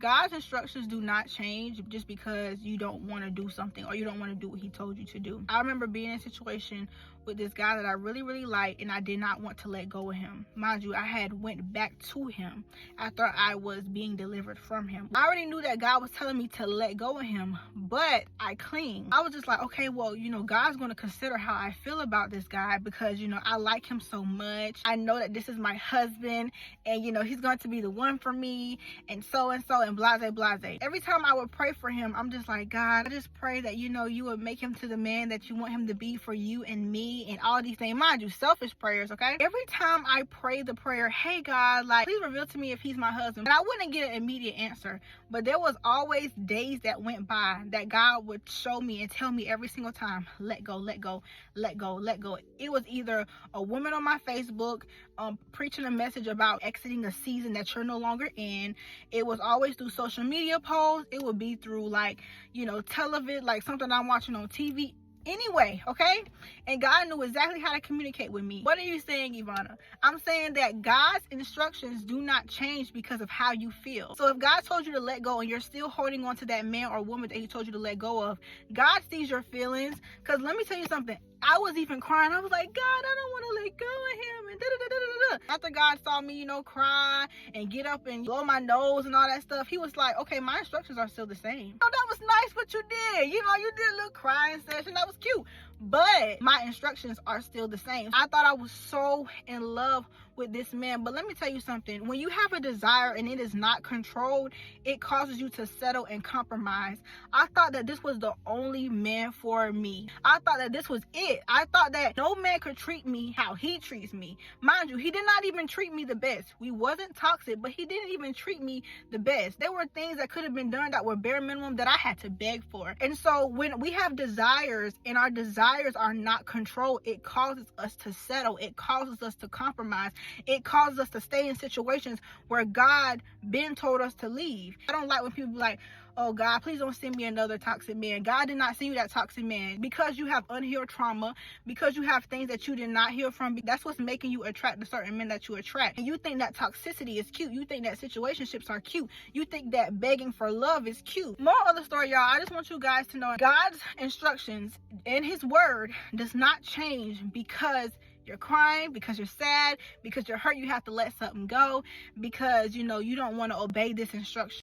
God's instructions do not change just because you don't want to do something or you don't want to do what he told you to do. I remember being in a situation with this guy that I really, really liked, and I did not want to let go of him. Mind you, I had went back to him after I was being delivered from him. I already knew that God was telling me to let go of him, but I cling. I was just like, okay, well, God's going to consider how I feel about this guy because, I like him so much. I know that this is my husband and, he's going to be the one for me and so and blase. Every time I would pray for him, I'm just like, God, I just pray that, you would make him to the man that you want him to be for you and me and all these things. Mind you, selfish prayers, okay? Every time I pray the prayer, hey God, like, please reveal to me if he's my husband. And I wouldn't get an immediate answer, but there was always days that went by that God would show me and tell me every single time, let go. It was either a woman on my Facebook preaching a message about exiting a season that you're no longer in. It was always through social media posts. It would be through television, like something I'm watching on TV. Anyway, okay? And God knew exactly how to communicate with me. What are you saying, Ivonna? I'm saying that God's instructions do not change because of how you feel. So if God told you to let go and you're still holding on to that man or woman that he told you to let go of, God sees your feelings. Because let me tell you something. I was even crying. I was like, God, I don't want to let go of him. And after God saw me, cry and get up and blow my nose and all that stuff, he was like, okay, my instructions are still the same. Oh, that was nice what you did. You did a little crying session. That was cute. But my instructions are still the same. I thought I was so in love with this man. But let me tell you something. When you have a desire and it is not controlled, it causes you to settle and compromise. I thought that this was the only man for me. I thought that this was it. I thought that no man could treat me how he treats me. Mind you, he did not even treat me the best. We wasn't toxic, but he didn't even treat me the best. There were things that could have been done that were bare minimum that I had to beg for. And so when we have desires and our desires are not controlled, it causes us to settle. It causes us to compromise. It causes us to stay in situations where God been told us to leave. I don't like when people be like, oh God, please don't send me another toxic man. God did not send you that toxic man because you have unhealed trauma, because you have things that you did not heal from. That's what's making you attract the certain men that you attract. And you think that toxicity is cute. You think that situationships are cute. You think that begging for love is cute. More of the story, y'all, I just want you guys to know God's instructions in his word does not change because you're crying, because you're sad, because you're hurt, you have to let something go, because you don't want to obey this instruction.